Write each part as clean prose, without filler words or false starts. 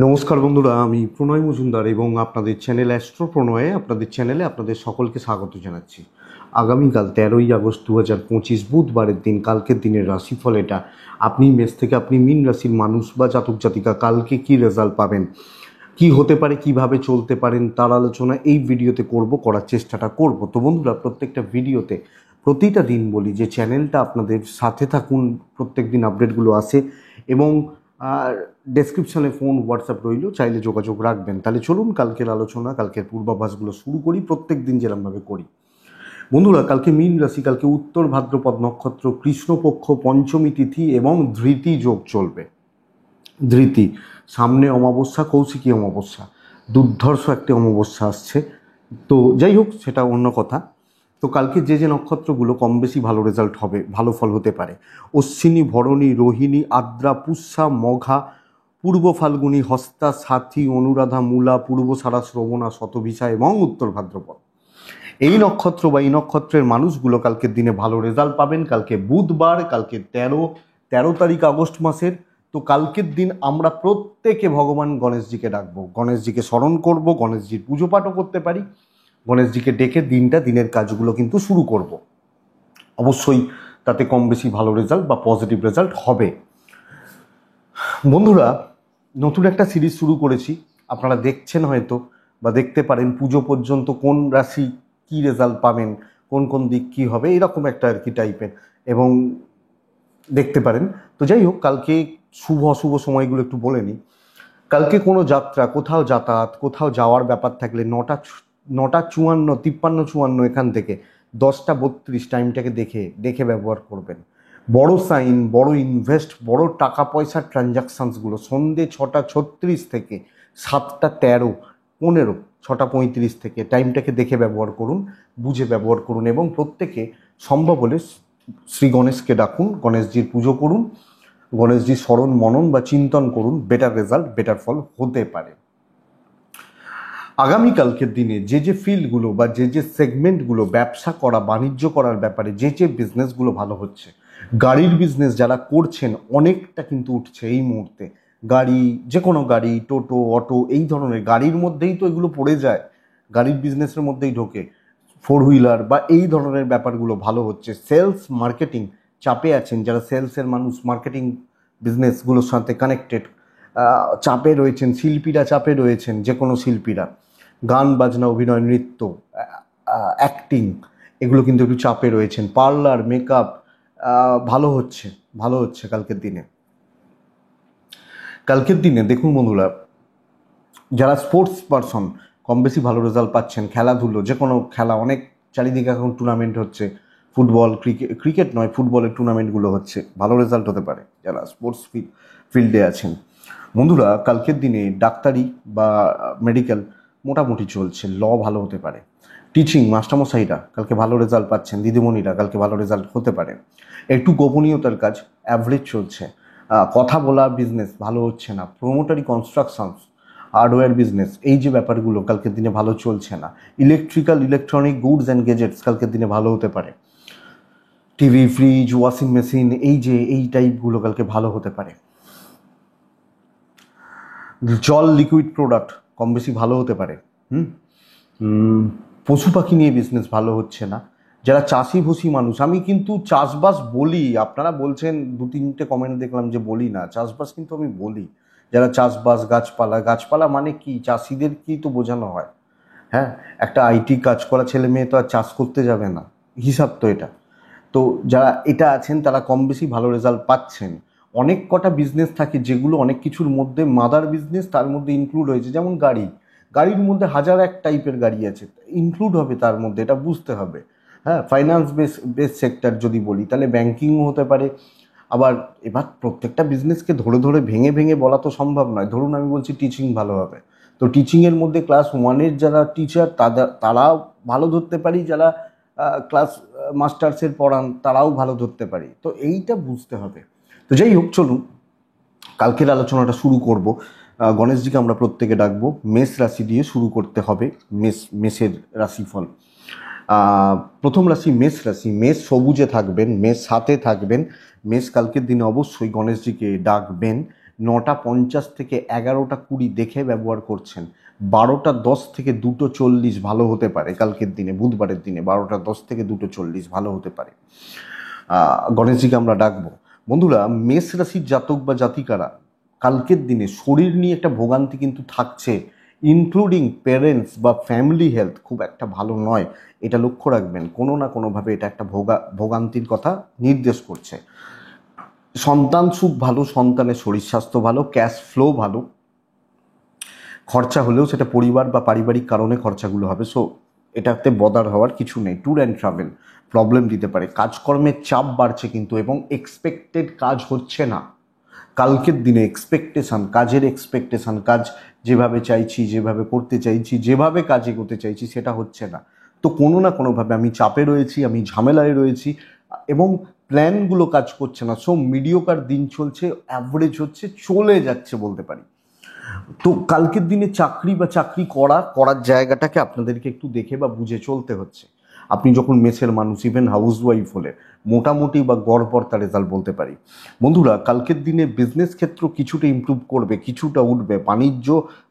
নমস্কার বন্ধুরা, আমি প্রণয় মজুমদার এবং আপনাদের চ্যানেল অ্যাস্ট্রো প্রণয়ে আপনাদের চ্যানেলে আপনাদের সকলকে স্বাগত জানাচ্ছি। আগামীকাল 13ই আগস্ট 2025 বুধবারের দিন, কালকের দিনের রাশিফল এটা। আপনি মেষ থেকে আপনি মীন রাশির মানুষ বা জাতক জাতিকা কালকে কি রেজাল্ট পাবেন, কি হতে পারে, কিভাবে চলতে পারেন, তার আলোচনা এই ভিডিওতে করার চেষ্টাটা করব। তো বন্ধুরা, প্রত্যেকটা ভিডিওতে প্রতিটা দিন বলি যে চ্যানেলটা আপনাদের সাথে থাকুন, প্রত্যেক দিন আপডেটগুলো আসে এবং আর ডেসক্রিপশনে ফোন হোয়াটসঅ্যাপ রইল, চাইলে যোগাযোগ রাখবেন। তাহলে চলুন কালকের আলোচনা, কালকের পূর্বাভাসগুলো শুরু করি, প্রত্যেক দিন যেরকমভাবে করি। বন্ধুরা, কালকে মীন রাশি, কালকে উত্তর ভাদ্রপদ নক্ষত্র, কৃষ্ণপক্ষ, পঞ্চমী তিথি এবং ধৃতি যোগ চলবে। ধৃতি, সামনে অমাবস্যা, কৌশিকী অমাবস্যা, দুর্ধর্ষ একটি অমাবস্যা আসছে। তো যাই হোক, সেটা অন্য কথা। তো কালকে যে নক্ষত্রগুলো কম বেশি ভালো রেজাল্ট হবে, ভালো ফল হতে পারে: অশ্বিনী, ভরণী, রোহিণী, আদ্রা, পুষ্যা, মঘা, পূর্ব ফাল্গুনী, হস্তা, সাথী, অনুরাধা, মূলা, পূর্বসারা, শ্রবণা, শতভিষা এবং উত্তর ভাদ্রপদ। এই নক্ষত্র বা এই নক্ষত্রের মানুষগুলো কালকের দিনে ভালো রেজাল্ট পাবেন। কালকে বুধবার, কালকে 13 তারিখ আগস্ট মাসের। তো কালকের দিন আমরা প্রত্যেকে ভগবান গণেশজিকে ডাকবো, গণেশজিকে স্মরণ করব, গণেশজির পুজো পাঠও করতে পারি। গণেশজিকে ডেকে দিনের কাজগুলো কিন্তু শুরু করব। অবশ্যই তাতে কম বেশি ভালো রেজাল্ট বা পজিটিভ রেজাল্ট হবে। বন্ধুরা, নতুন একটা সিরিজ শুরু করেছি, আপনারা দেখছেন হয়তো বা দেখতে পারেন। পুজো পর্যন্ত কোন রাশি কি রেজাল্ট পাবেন, কোন কোন দিক কী হবে, এরকম একটা আর কি টাইপের, এবং দেখতে পারেন। তো যাই হোক, কালকে শুভ অশুভ সময়গুলো একটু বলে নিই। কালকে কোনো যাত্রা, কোথাও যাতায়াত, কোথাও যাওয়ার ব্যাপার থাকলে 9টা 54, 53, 54 এখান থেকে 10টা 32 টাইমটাকে দেখে ব্যবহার করবেন। বড় সাইন, বড় ইনভেস্ট, বড় টাকা পয়সার ট্রানজাকশানসগুলো সন্ধে 6টা 36 থেকে 7টা 13, 15, 6টা 35 থেকে টাইমটাকে দেখে ব্যবহার করুন, বুঝে ব্যবহার করুন এবং প্রত্যেকে সম্ভব হলে শ্রী গণেশকে ডাকুন, গণেশজির পুজো করুন, গণেশজির স্মরণ মনন বা চিন্তন করুন। বেটার রেজাল্ট, বেটার ফল হতে পারে। আগামীকালকের দিনে যে ফিল্ডগুলো বা যে সেগমেন্টগুলো, ব্যবসা করা, বাণিজ্য করার ব্যাপারে যে বিজনেসগুলো ভালো হচ্ছে, গাড়ির বিজনেস যারা করছেন অনেকটা কিন্তু উঠছে এই মুহূর্তে। গাড়ি, যে কোনো গাড়ি, টোটো, অটো, এই ধরনের গাড়ির মধ্যেই তো এগুলো পড়ে যায়, গাড়ির বিজনেসের মধ্যেই ঢোকে। 4 হুইলার বা এই ধরনের ব্যাপারগুলো ভালো হচ্ছে। সেলস মার্কেটিং চাপে আছেন যারা সেলসের মানুষ, মার্কেটিং বিজনেসগুলোর সাথে কানেক্টেড, চাপে রয়েছেন। শিল্পীরা চাপে রয়েছেন, যে কোনো শিল্পীরা, গান বাজনা, অভিনয়, নৃত্য, অ্যাক্টিং, এগুলো কিন্তু একটু চাপে রয়েছেন। পার্লার, মেকআপ ভালো হচ্ছে কালকের দিনে। দেখুন বন্ধুরা, যারা স্পোর্টস পারসন কম বেশি ভালো রেজাল্ট পাচ্ছেন। খেলাধুলো, যে কোনো খেলা, অনেক চারিদিকে এখন টুর্নামেন্ট হচ্ছে, ফুটবল, ক্রিকেট নয়, ফুটবলের টুর্নামেন্টগুলো হচ্ছে, ভালো রেজাল্ট হতে পারে যারা স্পোর্টস ফিল্ডে আছেন। বন্ধুরা, কালকের দিনে ডাক্তারি বা মেডিকেল মোটামুটি চলছে, ল ভালো হতে পারে। টিচিং, মাস্টারমশাইরা কালকে ভালো রেজাল্ট পাচ্ছেন, দিদিমণিরা কালকে ভালো রেজাল্ট হতে পারে। একটু গোপনীয়তার কাজ অ্যাভারেজ চলছে। কথা বলা বিজনেস ভালো হচ্ছে না। প্রোমোটারি, কনস্ট্রাকশনস, হার্ডওয়্যার বিজনেস, এই যে ব্যাপারগুলো কালকের দিনে ভালো চলছে না। ইলেকট্রনিক গুডস অ্যান্ড গেজেটস কালকের দিনে ভালো হতে পারে। টিভি, ফ্রিজ, ওয়াশিং মেশিন, এই টাইপগুলো কালকে ভালো হতে পারে। জল, লিকুইড প্রোডাক্ট কম বেশি ভালো হতে পারে। পশু পাখি নিয়ে বিজনেস ভালো হচ্ছে না। যারা চাষিভুষি মানুষ, আমি কিন্তু চাষবাস বলি, আপনারা বলছেন 2-3টে কমেন্ট দেখলাম যে বলি না, চাষবাস কিন্তু আমি বলি। যারা চাষবাস, গাছপালা মানে কি, চাষিদের কি তো বোঝানো হয়? হ্যাঁ, একটা আইটি কাজ করা ছেলে মেয়ে তো আর চাষ করতে যাবে না, হিসাব তো এটা। তো যারা এটা আছেন তারা কম বেশি ভালো রেজাল্ট পাচ্ছেন। অনেক কটা বিজনেস থাকে যেগুলো অনেক কিছুর মধ্যে মাদার বিজনেস তার মধ্যে ইনক্লুড হয়েছে, যেমন গাড়ির মধ্যে 1001 টাইপের গাড়ি আছে, ইনক্লুড হবে তার মধ্যে, এটা বুঝতে হবে। হ্যাঁ, ফাইন্যান্স বেস সেক্টর যদি বলি তাহলে ব্যাংকিংও হতে পারে। আবার এবার প্রত্যেকটা বিজনেসকে ধরে ভেঙে বলা তো সম্ভব নয়। ধরুন আমি বলছি টিচিং ভালো হবে, তো টিচিংয়ের মধ্যে ক্লাস 1-এর যারা টিচার তারাও ভালো ধরতে পারি, যারা ক্লাস মাস্টার্সের পড়ান তারাও ভালো ধরতে পারি। তো এইটা বুঝতে হবে। তো যাই হোক, চলুন কালকের আলোচনাটা শুরু করব। গণেশজিকে আমরা প্রত্যেকে ডাকবো। মেষ রাশি দিয়ে শুরু করতে হবে। মেষের রাশিফল, প্রথম রাশি মেষ রাশি। মেষ সবুজে থাকবেন, মেষ সাথে থাকবেন। মেষ কালকের দিনে অবশ্যই গণেশজিকে ডাকবেন, 9:50 থেকে 11:20 দেখে ব্যবহার করছেন। 12:10 থেকে 2:40 ভালো হতে পারে কালকের দিনে, বুধবারের দিনে 12:10 থেকে 2:40 ভালো হতে পারে। গণেশজিকে আমরা ডাকবো। বন্ধুরা, মেষ রাশির জাতক বা জাতিকারা কালকের দিনে শরীর নিয়ে একটা ভোগান্তি কিন্তু থাকছে, ইনক্লুডিং প্যারেন্টস বা ফ্যামিলি হেলথ খুব একটা ভালো নয়, এটা লক্ষ্য রাখবেন। কোনো না কোনোভাবে এটা একটা ভোগান্তির কথা নির্দেশ করছে। সন্তান সুখ ভালো, সন্তানের শরীর স্বাস্থ্য ভালো, ক্যাশ ফ্লো ভালো, খরচা হলেও সেটা পরিবার বা পারিবারিক কারণে খরচাগুলো হবে, সো এটাতে বদার হওয়ার কিছু নেই। ট্যুর অ্যান্ড ট্রাভেল প্রবলেম দিতে পারে, কাজকর্মের চাপ বাড়ছে কিন্তু, এবং এক্সপেক্টেড কাজ হচ্ছে না কালকের দিনে। কাজের এক্সপেকটেশন, কাজ যেভাবে চাইছি, যেভাবে করতে চাইছি, যেভাবে কাজ এগোতে চাইছি সেটা হচ্ছে না। তো কোনো না কোনোভাবে আমি চাপে রয়েছি, আমি ঝামেলায় রয়েছি, এবং প্ল্যানগুলো কাজ করছে না। সো মিডিওকার দিন চলছে, অ্যাভারেজ হচ্ছে, চলে যাচ্ছে বলতে পারি। তো কালকের দিনে চাকরি করার জায়গাটাকে আপনাদেরকে একটু দেখে বা বুঝে চলতে হচ্ছে। আপনি যখন মেসের মানুষ, ইভেন হাউস ওয়াইফ হলে মোটামুটি বা গড়পড়তা রেজাল্ট বলতে পারি। বন্ধুরা, কালকের দিনে বিজনেস ক্ষেত্র কিছুটা ইমপ্রুভ করবে, কিছুটা উঠবে, বাণিজ্য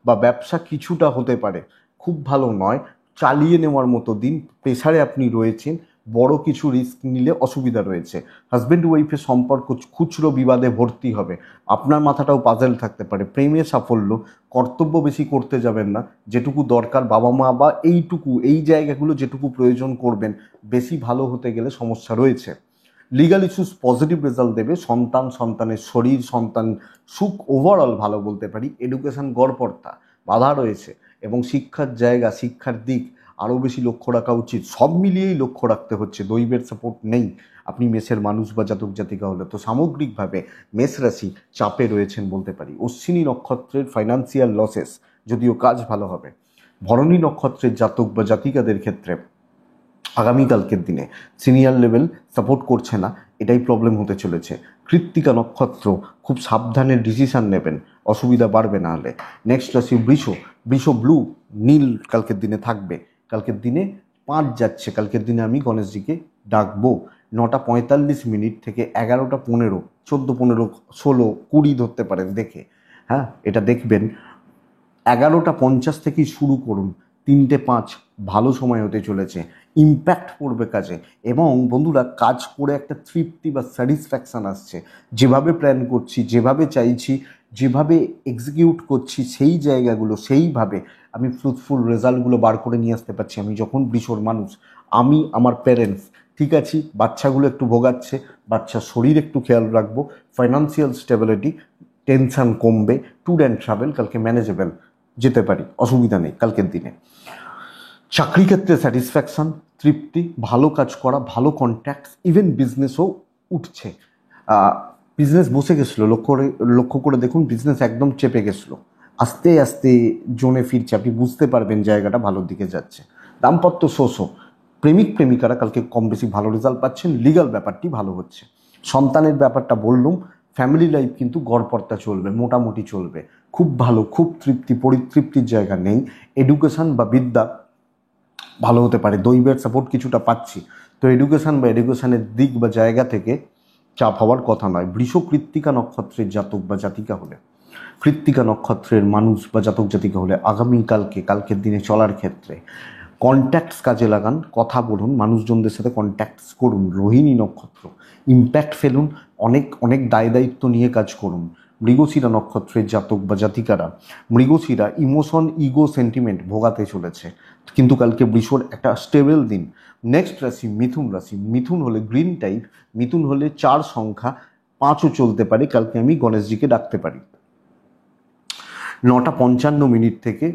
বা ব্যবসা কিছুটা হতে পারে, খুব ভালো নয়, চালিয়ে নেওয়ার মতো দিন। প্রেসারে আপনি রয়েছেন, বড় কিছু রিস্ক নিলে অসুবিধা রয়েছে। হাজব্যান্ড ওয়াইফের সম্পর্ক খুচরো বিবাদে ভর্তি হবে, আপনার মাথাটাও পাজেল থাকতে পারে। প্রেমে সাফল্য, কর্তব্য বেশি করতে যাবেন না, যেটুকু দরকার বাবা মা বা এই জায়গাগুলো যেটুকু প্রয়োজন করবেন, বেশি ভালো হতে গেলে সমস্যা রয়েছে। লিগাল ইস্যুস পজিটিভ রেজাল্ট দেবে, সন্তানের শরীর, সন্তান সুখ ওভারঅল ভালো বলতে পারি। এডুকেশন গড়পড়তা, বাধা রয়েছে, এবং শিক্ষার দিক আরও বেশি লক্ষ্য রাখা উচিত। সব মিলিয়েই লক্ষ্য রাখতে হচ্ছে, দৈবের সাপোর্ট নেই আপনি মেষের মানুষ বা জাতক জাতিকা হলে। তো সামগ্রিকভাবে মেষ রাশি চাপে রয়েছেন বলতে পারি। অশ্বিনী নক্ষত্রের ফাইন্যান্সিয়াল লসেস, যদিও কাজ ভালো হবে। ভরণী নক্ষত্রের জাতক বা জাতিকাদের ক্ষেত্রে আগামীকালকের দিনে সিনিয়র লেভেল সাপোর্ট করছে না, এটাই প্রবলেম হতে চলেছে। কৃত্তিকা নক্ষত্র, খুব সাবধানে ডিসিশান নেবেন, অসুবিধা বাড়বে না হলে। নেক্সট রাশি বৃষ ব্লু, নীল কালকের দিনে থাকবে। কালকের দিনে 5 যাচ্ছে, কালকের দিনে আমি গণেশজিকে ডাকবো। 9:45 থেকে 11:15, 14, 15, 16, 20 ধরতে পারেন দেখে, হ্যাঁ এটা দেখবেন। 11:50 থেকেই শুরু করুন, 3:05 ভালো সময় হতে চলেছে, ইম্প্যাক্ট পড়বে কাজে। এবং বন্ধুরা, কাজ করে একটা তৃপ্তি বা স্যাটিসফ্যাকশান আসছে, যেভাবে প্ল্যান করছি, যেভাবে চাইছি, যেভাবে এক্সিকিউট করছি, সেই জায়গাগুলো সেইভাবে আমি ফ্রুটফুল রেজাল্টগুলো বার করে নিয়ে আসতে পারছি। আমি যখন বৃষর মানুষ, আমি আমার প্যারেন্টস ঠিক আছি, বাচ্চাগুলো একটু ভোগাচ্ছে, বাচ্চার শরীর একটু খেয়াল রাখবো, ফাইন্যান্সিয়াল স্টেবিলিটি, টেনশন কমবে, ট্যুর অ্যান্ড ট্রাভেল কালকে ম্যানেজেবল যেতে পারি, অসুবিধা নেই কালকের দিনে। চাকরি ক্ষেত্রে স্যাটিসফ্যাকশান, তৃপ্তি, ভালো কাজ করা, ভালো কন্ট্যাক্টস, ইভেন বিজনেসও উঠছে। বিজনেস বসে গেছিলো, লক্ষ্য করে দেখুন, বিজনেস একদম চেপে গেছিলো, আস্তে আস্তে জোনে ফিরছে, আপনি বুঝতে পারবেন জায়গাটা ভালোর দিকে যাচ্ছে। দাম্পত্য প্রেমিকারা কালকে কম বেশি ভালো রেজাল্ট পাচ্ছেন, লিগাল ব্যাপারটি ভালো হচ্ছে। সন্তানের ব্যাপারটা বললুম, ফ্যামিলি লাইফ কিন্তু গড়পড়তা চলবে, মোটামুটি চলবে, খুব ভালো, খুব পরিতৃপ্তির জায়গা নেই। এডুকেশন বা বিদ্যা ভালো হতে পারে, দৈবের সাপোর্ট কিছুটা পাচ্ছি, তো এডুকেশনের দিক বা জায়গা থেকে চাপ হওয়ার কথা নয়। কৃত্তিকা নক্ষত্রের জাতক বা জাতিকা হলে, কৃত্তিকা নক্ষত্রের মানুষ বা জাতক জাতিকা হলে কালকের দিনে চলার ক্ষেত্রে কন্ট্যাক্টস কাজে লাগান, কথা বলুন, মানুষজনদের সাথে কন্ট্যাক্টস করুন। রোহিণী নক্ষত্র, ইম্প্যাক্ট ফেলুন, অনেক দায়িত্ব নিয়ে কাজ করুন। মৃগশিরা নক্ষত্রের জাতক বা জাতিকারা, মৃগশিরা ইমোশন, ইগো, সেন্টিমেন্ট ভোগাতে চলেছে, কিন্তু কালকে বৃষর একটা স্টেবল দিন। নেক্সট রাশি মিথুন হলে গ্রিন টাইপ, মিথুন হলে 4 সংখ্যা, 5ও চলতে পারে, কালকে আমি গণেশজিকে ডাকতে পারি। 9:55 থেকে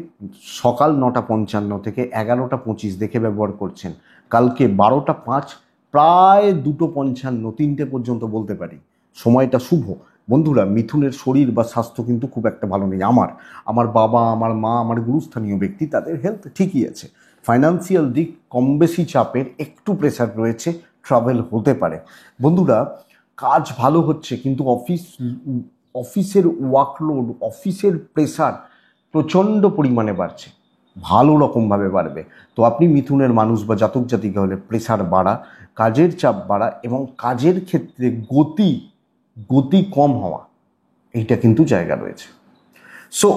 সকাল 9:55 থেকে 11:25 দেখে ব্যবহার করছেন। কালকে 12:05 প্রায় 2:55, 3টে পর্যন্ত বলতে পারি, সময়টা শুভ। বন্ধুরা, মিথুনের শরীর বা স্বাস্থ্য কিন্তু খুব একটা ভালো নেই। আমার বাবা, আমার মা, আমার গুরুস্থানীয় ব্যক্তি, তাদের হেলথ ঠিকই আছে। ফাইন্যান্সিয়াল দিক কম বেশি চাপের, একটু প্রেশার রয়েছে, ট্রাভেল হতে পারে। বন্ধুরা, কাজ ভালো হচ্ছে, কিন্তু অফিসের ওয়ার্কলোড, অফিসের প্রেশার প্রচণ্ড পরিমাণে বাড়ছে, ভালো রকমভাবে বাড়বে। তো আপনি মিথুনের মানুষ বা জাতক জাতিকা হলে প্রেশার বাড়া, কাজের চাপ বাড়া, এবং কাজের ক্ষেত্রে গতি কম হওয়া, এইটা কিন্তু জায়গা রয়েছে। সো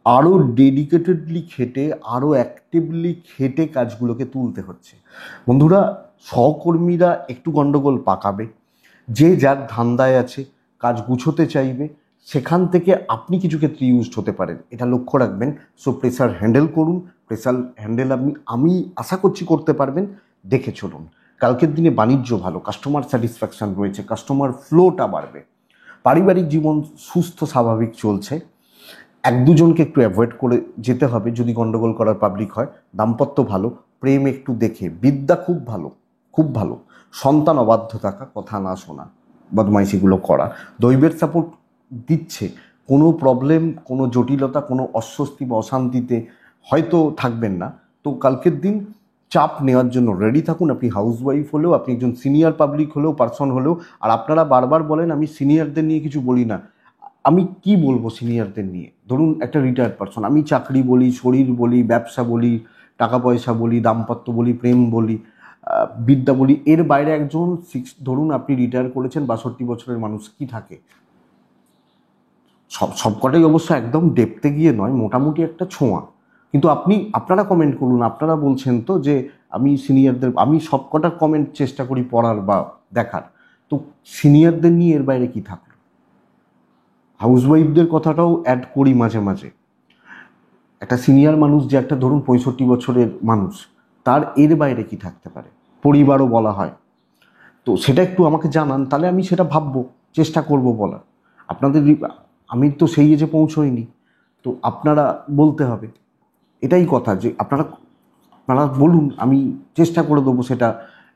আরও ডেডিকেটেডলি খেটে, আরও অ্যাক্টিভলি খেটে কাজগুলোকে তুলতে হচ্ছে। বন্ধুরা, সহকর্মীরা একটু গণ্ডগোল পাকাবে, যে যার ধান্দায় আছে, কাজ গুছোতে চাইবে, সেখান থেকে আপনি কিছু ক্ষেত্রে ইউজড হতে পারেন, এটা লক্ষ্য রাখবেন। সো প্রেসার হ্যান্ডেল করুন, প্রেসার হ্যান্ডেল আমি আশা করছি করতে পারবেন। দেখে চলুন, কালকের দিনে বাণিজ্য ভালো, কাস্টমার স্যাটিসফ্যাকশান রয়েছে, কাস্টমার ফ্লোটা বাড়বে, পারিবারিক জীবন সুস্থ স্বাভাবিক চলছে। এক দুজনকে একটু অ্যাভয়েড করে যেতে হবে যদি গণ্ডগোল করার পাবলিক হয়। দাম্পত্য ভালো, প্রেম একটু দেখে, বিদ্যা খুব ভালো, খুব ভালো। সন্তান অবাধ্য থাকা, কথা না শোনা, বদমাইশিগুলো করা, দৈবের সাপোর্ট দিচ্ছে। কোনো প্রবলেম, কোনো জটিলতা, কোনো অস্বস্তি বা অশান্তিতে হয়তো থাকবেন না। তো কালকের দিন চাপ নেওয়ার জন্য রেডি থাকুন। আপনি হাউসওয়াইফ হলেও, আপনি একজন সিনিয়র পাবলিক হলেও, পার্সন হলেও। আর আপনারা বারবার বলেন আমি সিনিয়রদের নিয়ে কিছু বলি না। আমি কি বলবো সিনিয়রদের নিয়ে? ধরুন একটা রিটায়ার্ড পার্সন, আমি চাকরি বলি, শরীর বলি, ব্যবসা বলি, টাকা পয়সা বলি, দাম্পত্য বলি, প্রেম বলি, বিদ্যা বলি, এর বাইরে একজন ধরুন আপনি রিটায়ার করেছেন 62 বছরের মানুষ কি থাকে? সবকটাই অবশ্য একদম ডেপতে গিয়ে নয়, মোটামুটি একটা ছোঁয়া। কিন্তু আপনারা কমেন্ট করুন, আপনারা বলছেন তো যে আমি সিনিয়রদের, আমি সবকটা কমেন্ট চেষ্টা করি পড়ার বা দেখার। তো সিনিয়রদের নিয়ে এর বাইরে কি থাকলো? হাউসওয়াইফদের কথাটাও অ্যাড করি মাঝে মাঝে। একটা সিনিয়র মানুষ যে একটা ধরুন 65 বছরের মানুষ, তার এর বাইরে কি থাকতে পারে? পরিবারও বলা হয়। তো সেটা একটু আমাকে জানান, তাহলে আমি সেটা ভাববো, চেষ্টা করব বলার। আপনাদের আমি তো সেই এজে পৌঁছইনি, তো আপনারা বলতে হবে। এটাই কথা, যে আপনারা বলুন, আমি চেষ্টা করে দেবো সেটা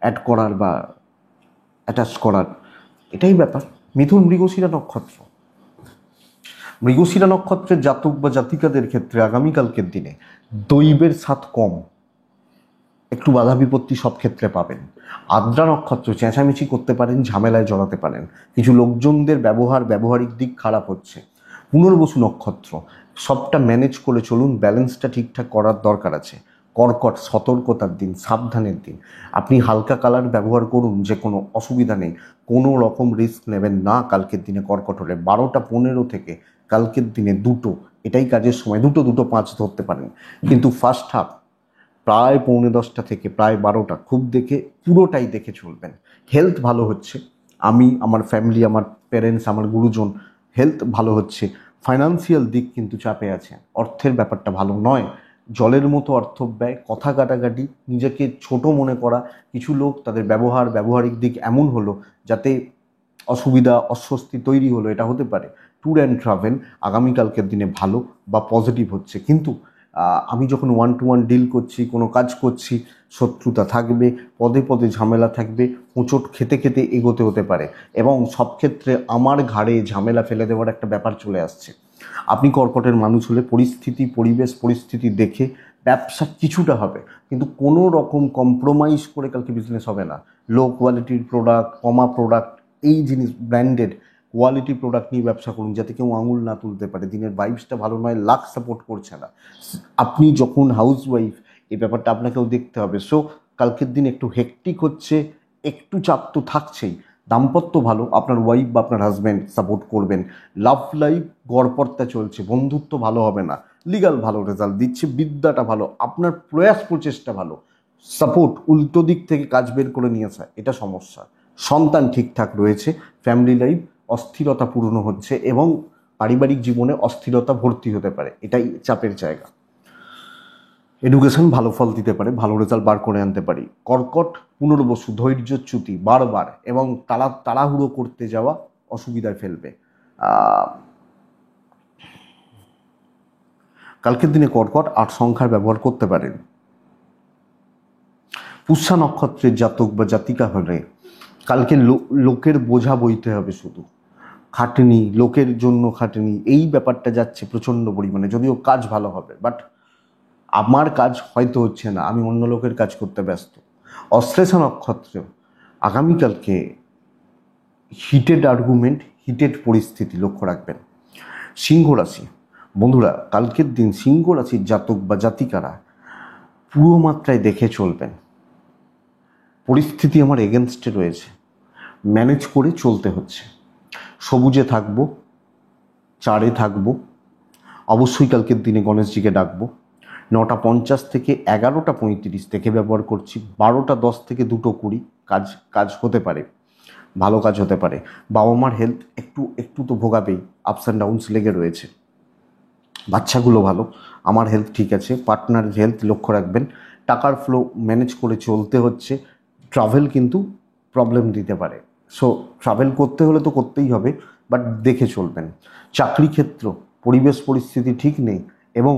অ্যাড করার বা অ্যাটাচ করার। এটাই ব্যাপার। মিথুন মৃগশিরা নক্ষত্র, মৃগশিরা নক্ষত্রের জাতক বা জাতিকাদের ক্ষেত্রে আগামীকালকের দিনে দৈবের সাথ কম, একটু বাধা বিপত্তি সব ক্ষেত্রে পাবেন। আদ্রা নক্ষত্র, চেঁচামেচি করতে পারেন, ঝামেলায় জড়াতে পারেন, কিছু লোকজনদের ব্যবহারিক দিক খারাপ হচ্ছে। পুনর্বসু নক্ষত্র, সবটা ম্যানেজ করে চলুন, ব্যালেন্সটা ঠিকঠাক করার দরকার আছে। কর্কট, সতর্কতার দিন, সাবধানের দিন। আপনি হালকা কালার ব্যবহার করুন, যে কোনো অসুবিধা নেই, কোনো রকম রিস্ক নেবেন না কালকের দিনে। কর্কট হলে 12টা 15 থেকে কালকের দিনে 2টো, এটাই কাজের সময়, 2-2:05 ধরতে পারেন। কিন্তু ফার্স্ট হাফ প্রায় 9:45 থেকে প্রায় 12টা খুব দেখে, পুরোটাই দেখে চলবেন। হেলথ ভালো হচ্ছে, আমি, আমার ফ্যামিলি, আমার প্যারেন্টস, আমার গুরুজন, হেলথ ভালো হচ্ছে। ফাইন্যান্সিয়াল দিক কিন্তু চাপে আছে, অর্থের ব্যাপারটা ভালো নয়। জলের মতো অর্থ ব্যয়, কথা কাটাকাটি, নিজেকে ছোট মনে করা, কিছু লোক তাদের ব্যবহারিক দিক এমন হলো যাতে অসুবিধা অস্বস্তি তৈরি হলো, এটা হতে পারে। ট্যুর অ্যান্ড ট্রাভেল আগামীকালকের দিনে ভালো বা পজিটিভ হচ্ছে। কিন্তু আমি যখন 1-to-1 ডিল করছি, কোনো কাজ করছি, শত্রুতা থাকবে, পদে পদে ঝামেলা থাকবে, হোঁচট খেতে খেতে এগোতে হতে পারে। এবং সব ক্ষেত্রে আমার ঘাড়ে ঝামেলা ফেলে দেওয়ার একটা ব্যাপার চলে আসছে। আপনি কর্কটের মানুষ হলে পরিবেশ পরিস্থিতি দেখে ব্যবসা কিছুটা হবে, কিন্তু কোনো রকম কম্প্রোমাইজ করে কালকে বিজনেস হবে না। লো কোয়ালিটির প্রোডাক্ট, কমা প্রোডাক্ট, এই জিনিস ব্র্যান্ডেড কোয়ালিটি প্রোডাক্ট নিয়ে ব্যবসা করুন, যাতে কেউ আঙুল না তুলতে পারে। দিনের ভাইবসটা ভালো নয়, লাক সাপোর্ট করছে না। আপনি যখন হাউসওয়াইফ, এই ব্যাপারটা আপনাকেও দেখতে হবে। সো কালকের দিন একটু হেকটিক হচ্ছে, একটু চাপ তো থাকছেই। দাম্পত্য ভালো, আপনার ওয়াইফ বা আপনার হাজব্যান্ড সাপোর্ট করবেন। লাভ লাইফ গড়পড়তা চলছে, বন্ধুত্ব ভালো হবে না, লিগাল ভালো রেজাল্ট দিচ্ছে, বিদ্যাটা ভালো, আপনার প্রয়াস প্রচেষ্টা ভালো, সাপোর্ট উল্টো দিক থেকে কাজ বের করে নিয়ে আসা, এটা সমস্যা। সন্তান ঠিকঠাক রয়েছে, ফ্যামিলি লাইফ অস্থিরতা পূর্ণ হচ্ছে এবং পারিবারিক জীবনে অস্থিরতা ভর্তি হতে পারে, এটাই চাপের জায়গা। এডুকেশন ভালো ফল দিতে পারে, ভালো রেজাল্ট বার করে আনতে পারি। কর্কট পুনর্বসু, ধৈর্যচ্যুতি বারবার এবং তাড়াহুড়ো করতে যাওয়া অসুবিধায় ফেলবে। কালকের দিনে কর্কট 8 সংখ্যার ব্যবহার করতে পারেন। পুষ্যা নক্ষত্রের জাতক বা জাতিকা হলে কালকে লোকের বোঝা বইতে হবে, শুধু খাটনি, লোকের জন্য খাটনি, এই ব্যাপারটা যাচ্ছে প্রচণ্ড পরিমাণে। যদিও কাজ ভালো হবে, বাট আমার কাজ হয়তো হচ্ছে না, আমি অন্য লোকের কাজ করতে ব্যস্ত। অশ্লেষা নক্ষত্র আগামীকালকে হিটেড আর্গুমেন্ট, হিটেড পরিস্থিতি লক্ষ্য রাখবেন। সিংহ রাশি, বন্ধুরা কালকের দিন সিংহ রাশির জাতক বা জাতিকারা পুরো মাত্রায় দেখে চলবেন। পরিস্থিতি আমার এগেনস্টে রয়েছে, ম্যানেজ করে চলতে হচ্ছে। সবুজে থাকবো, চারে থাকবো, অবশ্যই কালকের দিনে গণেশজিকে ডাকবো। 9:50 থেকে 11:35 থেকে ব্যবহার করছি। 12:10 থেকে 2:20 কাজ হতে পারে, ভালো কাজ হতে পারে। বাবা মার হেলথ একটু তো ভোগাবেই, আপস অ্যান্ড ডাউনস লেগে রয়েছে। বাচ্চাগুলো ভালো, আমার হেলথ ঠিক আছে, পার্টনারের হেলথ লক্ষ্য রাখবেন। টাকার ফ্লো ম্যানেজ করে চলতে হচ্ছে। ট্রাভেল কিন্তু প্রবলেম দিতে পারে, সো ট্রাভেল করতে হলে তো করতেই হবে, বাট দেখে চলবেন। চাকরি ক্ষেত্র পরিবেশ পরিস্থিতি ঠিক নেই, এবং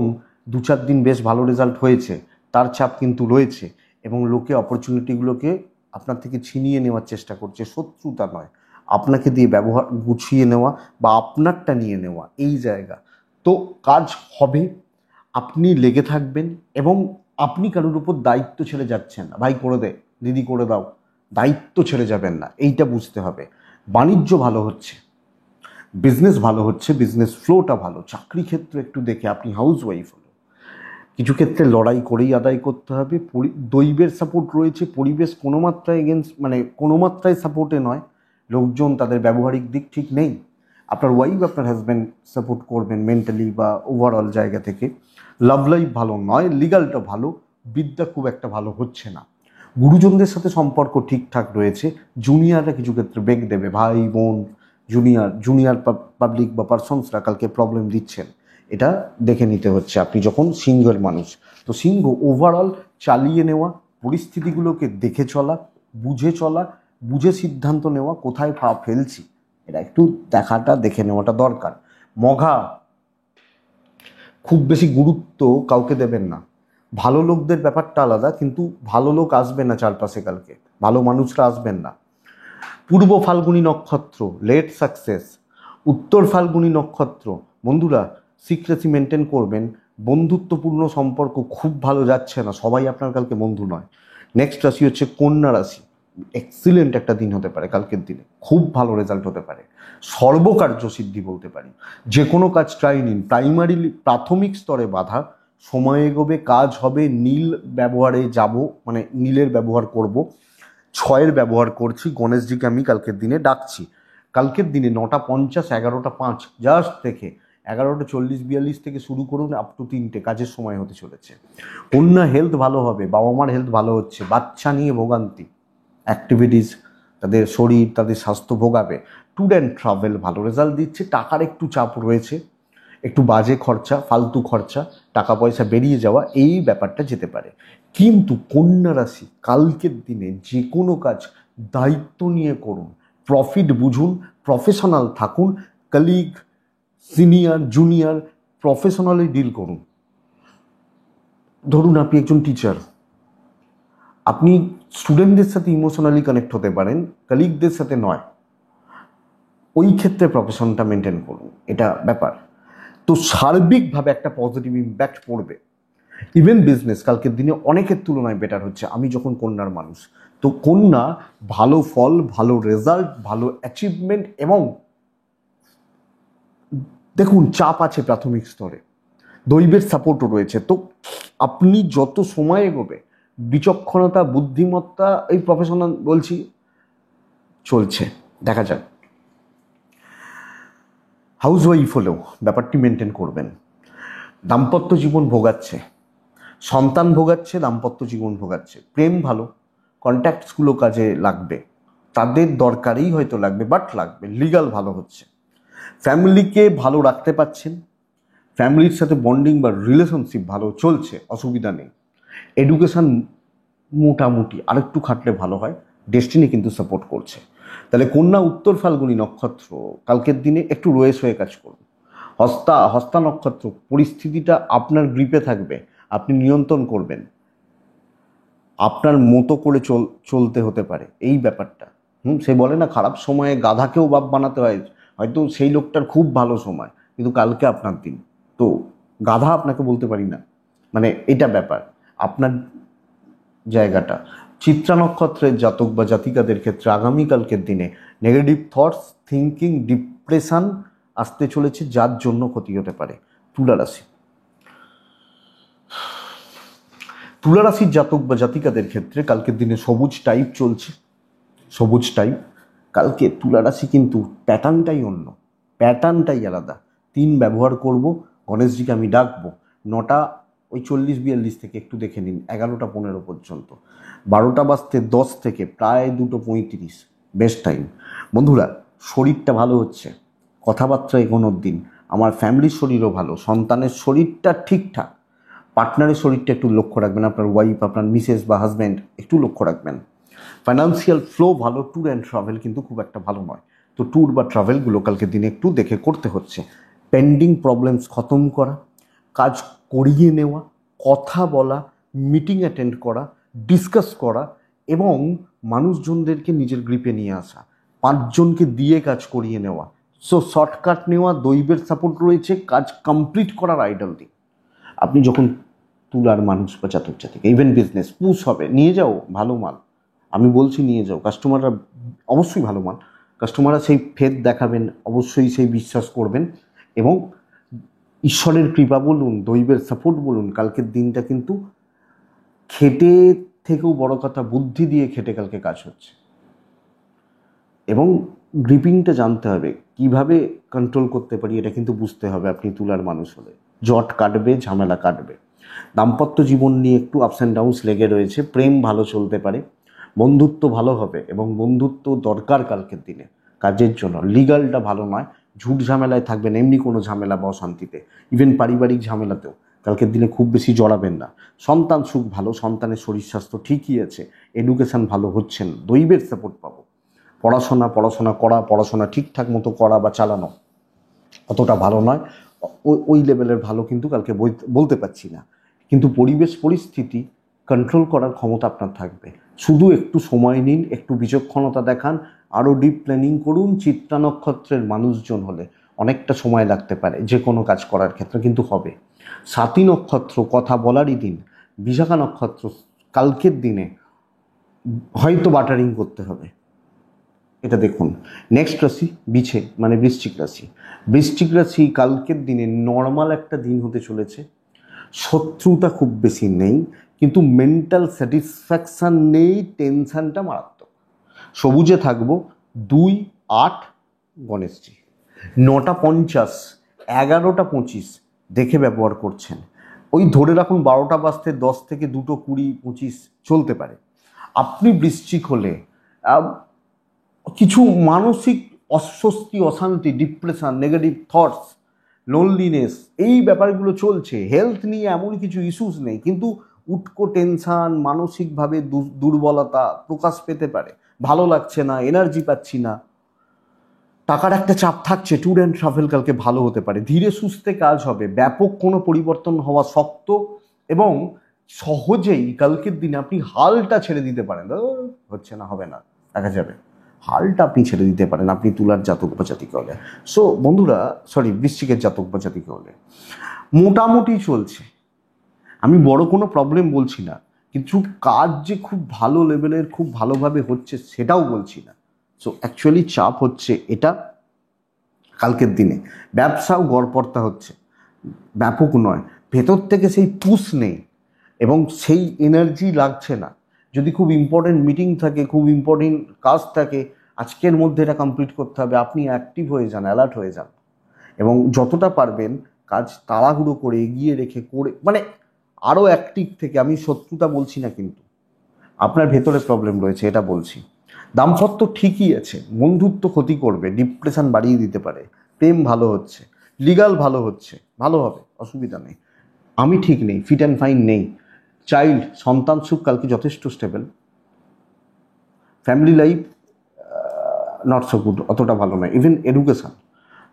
2-4 দিন বেশ ভালো রেজাল্ট হয়েছে, তার চাপ কিন্তু রয়েছে, এবং লোকে অপরচুনিটিগুলোকে আপনার থেকে ছিনিয়ে নেওয়ার চেষ্টা করছে। শত্রুতা নয়, আপনাকে দিয়ে ব্যবহার গুছিয়ে নেওয়া বা আপনারটা নিয়ে নেওয়া, এই জায়গা। তো কাজ হবে, আপনি লেগে থাকবেন, এবং আপনি কারোর উপর দায়িত্ব ছেড়ে যাচ্ছেন না। ভাই করে দে, দিদি করে দাও, দায়িত্ব ছেড়ে যাবেন না, এইটা বুঝতে হবে। বাণিজ্য ভালো হচ্ছে, বিজনেস ভালো হচ্ছে, বিজনেস ফ্লোটা ভালো। চাকরি ক্ষেত্রে একটু দেখে, আপনি হাউস ওয়াইফ হলো, কিছু ক্ষেত্রে লড়াই করেই আদায় করতে হবে। দৈবের সাপোর্ট রয়েছে, পরিবেশ কোনো মাত্রায় কোনো মাত্রায় সাপোর্টে নয়। লোকজন তাদের ব্যবহারিক দিক ঠিক নেই। আপনার ওয়াইফ আপনার হাজব্যান্ড সাপোর্ট করবেন মেন্টালি বা ওভারঅল জায়গা থেকে। লাভ লাইফ ভালো নয়, লিগালটা ভালো, বিদ্যা খুব একটা ভালো হচ্ছে না। গুরুজনদের সাথে সম্পর্ক ঠিকঠাক রয়েছে। জুনিয়ররা কিছু ক্ষেত্রে বেগ দেবে, ভাই বোন, জুনিয়র পাবলিক বা পার্সনসরা কালকে প্রবলেম দিচ্ছেন, এটা দেখে নিতে হচ্ছে আপনি যখন সিংহের মানুষ। তো সিংহ ওভারঅল চালিয়ে নেওয়া, পরিস্থিতিগুলোকে দেখে চলা, বুঝে সিদ্ধান্ত নেওয়া, কোথায় পা ফেলছি এটা একটু দেখে নেওয়াটা দরকার। মঘা খুব বেশি গুরুত্ব কাউকে দেবেন না। ভালো লোকদের ব্যাপারটা আলাদা, কিন্তু ভালো লোক আসবে না চারপাশে কালকে, ভালো মানুষরা আসবেন না। পূর্ব ফাল্গুনী নক্ষত্র লেট সাকসেস, উত্তর ফাল্গুনী নক্ষত্র বন্ধুরা সিক্রেসি মেনটেন করবেন। বন্ধুত্বপূর্ণ সম্পর্ক খুব ভালো যাচ্ছে না, সবাই আপনার কালকে বন্ধু নয়। নেক্সট রাশি হচ্ছে কন্যা রাশি। এক্সিলেন্ট একটা দিন হতে পারে কালকের দিনে, খুব ভালো রেজাল্ট হতে পারে, সর্বকার্য সিদ্ধি বলতে পারি। যে কোনো কাজ ট্রাই নিন। প্রাথমিক স্তরে বাধা, সময় এগোবে, কাজ হবে। নীল ব্যবহারে যাব, নীলের ব্যবহার করব। 6-এর ব্যবহার করছি। গণেশজিকে আমি কালকের দিনে ডাকছি। কালকের দিনে 9:50, 11:05 জাস্ট থেকে 11:40-42 থেকে শুরু করুন আপ টু 3টে কাজের সময় হতে চলেছে। কন্যা হেলথ ভালো হবে, বাবা মার হেলথ ভালো হচ্ছে। বাচ্চা নিয়ে ভোগান্তি, অ্যাক্টিভিটিস, তাদের শরীর, তাদের স্বাস্থ্য ভোগাবে। ট্যুর অ্যান্ড ট্রাভেল ভালো রেজাল্ট দিচ্ছে। টাকার একটু চাপ রয়েছে, একটু বাজে খরচা, ফালতু খরচা, টাকা পয়সা বেরিয়ে যাওয়া, এই ব্যাপারটা যেতে পারে। কিন্তু কন্যা রাশি কালকের দিনে যে কোনো কাজ দায়িত্ব নিয়ে করুন, প্রফিট বুঝুন, প্রফেশনাল থাকুন। Colleague, senior, junior, professionally deal করুন। ধরুন আপনি একজন টিচার, আপনি স্টুডেন্টদের সাথে ইমোশনালি কানেক্ট হতে পারেন, কলিগদের সাথে নয়। ওই ক্ষেত্রে প্রফেশনটা মেনটেন করুন, এটা ব্যাপার। তো সার্বিকভাবে একটা পজিটিভ ইম্প্যাক্ট পড়বে। ইভেন বিজনেস কালকের দিনে অনেকের তুলনায় বেটার হচ্ছে। আমি যখন কন্যার মানুষ, তো কন্যা ভালো ফল, ভালো রেজাল্ট, ভালো অ্যাচিভমেন্ট, এবং দেখুন চাপ আছে প্রাথমিক স্তরে, দৈবের সাপোর্টও রয়েছে। তো আপনি যত সময় এগোবে, বিচক্ষণতা, বুদ্ধিমত্তা, এই প্রফেশনাল বলছি চলছে, দেখা যাক। হাউস ওয়াইফ হলেও ব্যাপারটি মেনটেন করবেন। দাম্পত্য জীবন ভোগাচ্ছে, সন্তান ভোগাচ্ছে, দাম্পত্য জীবন ভোগাচ্ছে। প্রেম ভালো, কন্ট্যাক্টসগুলো কাজে লাগবে, তাদের দরকারেই হয়তো লাগবে, বাট লাগবে। লিগাল ভালো হচ্ছে, ফ্যামিলিকে ভালো রাখতে পারছেন, ফ্যামিলির সাথে বন্ডিং বা রিলেশনশিপ ভালো চলছে, অসুবিধা নেই। এডুকেশান মোটামুটি, আরেকটু খাটলে ভালো হয়। ডেস্টিনি কিন্তু সাপোর্ট করছে। তাহলে কন্যা উত্তর ফাল্গুনী নক্ষত্র কালকের দিনে একটু রয়েস হয়ে কাজ করুন। হস্তা নক্ষত্র পরিস্থিতিটা আপনার গ্রিপে থাকবে, আপনি নিয়ন্ত্রণ করবেন, আপনার মতো করে চলতে হতে পারে, এই ব্যাপারটা। সে বলে না খারাপ সময়ে গাধাকেও বাপ বানাতে হয়, হয়তো সেই লোকটার খুব ভালো সময়, কিন্তু কালকে আপনার দিন, তো গাধা আপনাকে বলতে পারি না, এটা ব্যাপার আপনার জায়গাটা। চিত্রা নক্ষত্রের জাতক বা জাতিকাদের ক্ষেত্রে আগামীকালকের দিনে নেগেটিভ থটস, থিঙ্কিং, ডিপ্রেশন আসতে চলেছে, যার জন্য ক্ষতি হতে পারে। তুলা রাশির জাতক বা জাতিকাদের ক্ষেত্রে কালকের দিনে সবুজ টাইপ চলছে, সবুজ টাইপ কালকে তুলা রাশি কিন্তু প্যাটার্নটাই অন্য, প্যাটার্নটাই আলাদা। 3 ব্যবহার করব, গণেশজিকে আমি ডাকবো 9টা ওই 40-42 থেকে একটু দেখে নিন 11টা 15 পর্যন্ত, 12টা বাজতে 10 থেকে প্রায় 2:35 বেস্ট টাইম। বন্ধুরা, শরীরটা ভালো হচ্ছে, কথাবার্তা এগোনোর দিন, আমার ফ্যামিলির শরীরও ভালো, সন্তানের শরীরটা ঠিকঠাক, পার্টনারের শরীরটা একটু লক্ষ্য রাখবেন, আপনার ওয়াইফ, আপনার মিসেস বা হাজব্যান্ড একটু লক্ষ্য রাখবেন। ফাইন্যান্সিয়াল ফ্লো ভালো, ট্যুর অ্যান্ড ট্রাভেল কিন্তু খুব একটা ভালো নয়, তো ট্যুর বা ট্রাভেলগুলো কালকে দিনে একটু দেখে করতে হচ্ছে। পেন্ডিং প্রবলেমস খতম করা, কাজ করিয়ে নেওয়া, কথা বলা, মিটিং অ্যাটেন্ড করা, ডিসকাস করা এবং মানুষজনদেরকে নিজের গ্রিপে নিয়ে আসা, 5 জনকে দিয়ে কাজ করিয়ে নেওয়া। সো শর্টকাট নেওয়া, দৈবের সাপোর্ট রয়েছে, কাজ কমপ্লিট করার আইডল দিন। আপনি যখন তুলার মানুষ বা জাতক জাতিকা, ইভেন বিজনেস পুশ হবে, নিয়ে যাও ভালো মাল, আমি বলছি নিয়ে যাও, কাস্টমাররা অবশ্যই ভালো মাল, কাস্টমাররা সেই ফেদ দেখাবেন, অবশ্যই সেই বিশ্বাস করবেন এবং ঈশ্বরের কৃপা বলুন, দৈবের সাপোর্ট বলুন, কালকের দিনটা কিন্তু খেটে থেকেও বড় কথা বুদ্ধি দিয়ে খেটে কালকে কাজ হচ্ছে এবং গ্রিপিংটা জানতে হবে, কিভাবে কন্ট্রোল করতে পারি এটা কিন্তু বুঝতে হবে। আপনি তুলার মানুষ হলে জট কাটবে, ঝামেলা কাটবে। দাম্পত্য জীবন নিয়ে একটু আপস অ্যান্ড ডাউনস লেগে রয়েছে, প্রেম ভালো চলতে পারে, বন্ধুত্ব ভালো হবে এবং বন্ধুত্ব দরকার কালকের দিনে কাজের জন্য। লিগালটা ভালো নয়, ঝুট ঝামেলায় থাকবেন, এমনি কোনো ঝামেলা বা অশান্তিতে, ইভেন পারিবারিক ঝামেলাতেও কালকের দিনে খুব বেশি জড়াবেন না। সন্তান সুখ ভালো, সন্তানের শরীর স্বাস্থ্য ঠিকই আছে, এডুকেশান ভালো হচ্ছেন, দৈবের সাপোর্ট পাবো। পড়াশোনা করা, পড়াশোনা ঠিকঠাক মতো করা বা চালানো অতটা ভালো নয়, ওই লেভেলের ভালো কিন্তু কালকে বলতে পারছি না, কিন্তু পরিবেশ পরিস্থিতি কন্ট্রোল করার ক্ষমতা আপনার থাকবে। শুধু একটু সময় নিন, একটু বিচক্ষণতা দেখান, আরও ডিপ প্ল্যানিং করুন। চিত্রা নক্ষত্রের মানুষজন হলে অনেকটা সময় লাগতে পারে যে কোনো কাজ করার ক্ষেত্রে, কিন্তু হবে। স্বাতী নক্ষত্র কথা বলারই দিন, বিশাখা নক্ষত্র কালকের দিনে হয়তো বাটারিং করতে হবে, এটা দেখুন। নেক্সট রাশি বিছে, মানে বৃশ্চিক রাশি। বৃশ্চিক রাশি কালকের দিনে নর্মাল একটা দিন হতে চলেছে, শত্রুতা খুব বেশি নেই, কিন্তু মেন্টাল স্যাটিসফ্যাকশান নেই, টেনশানটা মারাত্মক। সবুজে থাকবো 2-8 গণেশজি, 9:50 11:25 দেখে ব্যবহার করছেন। ওই ধরে রাখুন 12টা বাজতে 10 থেকে 2:20-25 চলতে পারে। আপনি বৃশ্চিক হলে কিছু মানসিক অস্বস্তি, অশান্তি, ডিপ্রেশন, নেগেটিভ থটস, লোনলিনেস, এই ব্যাপারগুলো চলছে। হেলথ নিয়ে এমন কিছু ইস্যুস নেই, কিন্তু উটকো টেনশান, মানসিকভাবে দুর্বলতা প্রকাশ পেতে পারে, ভালো লাগছে না, এনার্জি পাচ্ছি না, টাকার একটা চাপ থাকছে। ট্যুর অ্যান্ড ট্রাভেল কালকে ভালো হতে পারে, ধীরে সুস্থে কাজ হবে, ব্যাপক কোনো পরিবর্তন হওয়া শক্ত এবং সহজেই কালকের দিনে আপনি হালটা ছেড়ে দিতে পারেন, হচ্ছে না, হবে না, দেখা যাবে, হালটা আপনি ছেড়ে দিতে পারেন, আপনি তুলার জাতক বা জাতিকা হলে। সো বন্ধুরা, বৃশ্চিকের জাতক বা জাতিকা হলে মোটামুটি চলছে, আমি বড় কোনো প্রবলেম বলছি না, কিন্তু কাজ যে খুব ভালো লেভেলের, খুব ভালোভাবে হচ্ছে সেটাও বলছি না। সো অ্যাকচুয়ালি চাপ হচ্ছে এটা কালকের দিনে। ব্যবসাও গড়পড়তা হচ্ছে, ব্যাপক নয়, ভেতর থেকে সেই পুশ নেই এবং সেই এনার্জি লাগছে না। যদি খুব ইম্পর্টেন্ট মিটিং থাকে, খুব ইম্পর্টেন্ট কাজ থাকে, আজকের মধ্যে এটা কমপ্লিট করতে হবে, আপনি অ্যাক্টিভ হয়ে যান, অ্যালার্ট হয়ে যান এবং যতটা পারবেন কাজ তাড়াহুড়ো করে এগিয়ে রেখে করে, মানে আরও অ্যাক্টিভ থেকে। আমি শত্রুতা বলছি না, কিন্তু আপনার ভেতরে প্রবলেম রয়েছে এটা বলছি। দাম্পত্য ঠিকই আছে, বন্ধুত্ব ক্ষতি করবে, ডিপ্রেশন বাড়িয়ে দিতে পারে, প্রেম ভালো হচ্ছে, লিগাল ভালো হচ্ছে, ভালো হবে, অসুবিধা নেই। আমি ঠিক নেই, ফিট অ্যান্ড ফাইন নেই। চাইল্ড, সন্তান সুখ কালকে যথেষ্ট stable. Family life not so good, অতটা ভালো নয়। ইভেন এডুকেশান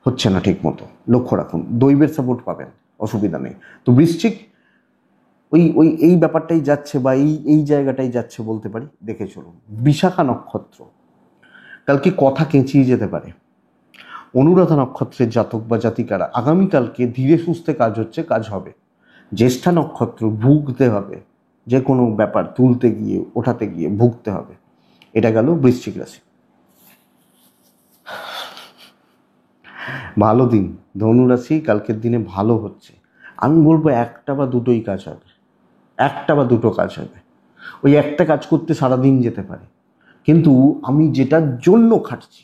হচ্ছে না ঠিক মতো, লক্ষ্য রাখুন, দৈবের সাপোর্ট পাবেন, অসুবিধা নেই। তো বৃশ্চিক ওই ওই এই ব্যাপারটাই যাচ্ছে বা এই জায়গাটাই যাচ্ছে বলতে পারি, দেখে চলুন। বিশাখা নক্ষত্র কালকে কথা কেঁচিয়ে যেতে পারে। অনুরাধা নক্ষত্রের জাতক বা জাতিকারা আগামীকালকে ধীরে সুস্থে কাজ হচ্ছে, কাজ হবে। জ্যেষ্ঠা নক্ষত্র ভুগতে হবে, যে কোনো ব্যাপার তুলতে গিয়ে, ওঠাতে গিয়ে ভুগতে হবে। এটা গেল বৃশ্চিক রাশি। ভালো দিন, ধনুরাশি কালকের দিনে ভালো হচ্ছে। আমি বলবো একটা বা দুটোই কাজ হবে, একটা বা দুটো কাজ হবে। ওই একটা কাজ করতে সারাদিন যেতে পারে, কিন্তু আমি যেটার জন্য খাটছি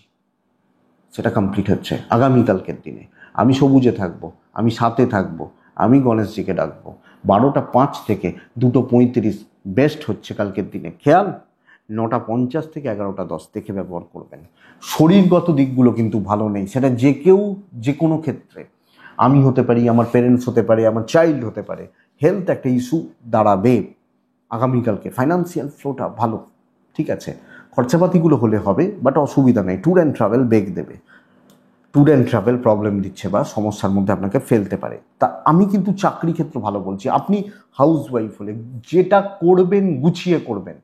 সেটা কমপ্লিট হচ্ছে আগামীকালকের দিনে। আমি সবুজে থাকবো, আমি সাথে থাকবো, আমি গণেশজিকে ডাকবো। 12টা 5 থেকে 2টো 35 বেস্ট হচ্ছে কালকের দিনে। খেয়াল 9টা 50 থেকে 11টা 10 দেখে ব্যবহার করবেন। শরীরগত দিকগুলো কিন্তু ভালো নেই, সেটা যে কেউ যে কোনো ক্ষেত্রে। আমি হতে পারি, আমার প্যারেন্টস হতে পারে, আমার চাইল্ড হতে পারে। হেলথ একটা ইস্যু দাঁড়াবে আগামীকালকে। ফাইন্যান্সিয়াল ফ্লোটা ভালো, ঠিক আছে, খরচাপাতিগুলো হলে হবে, বাট অসুবিধা নেই। ট্যুর অ্যান্ড ট্রাভেল বেগ দেবে, ট্যুর অ্যান্ড ট্রাভেল প্রবলেম দিচ্ছে বা সমস্যার মধ্যে আপনাকে ফেলতে পারে। তা আমি কিন্তু চাকরি ক্ষেত্র ভালো বলছি। আপনি হাউস ওয়াইফ হলে যেটা করবেন গুছিয়ে করবেন,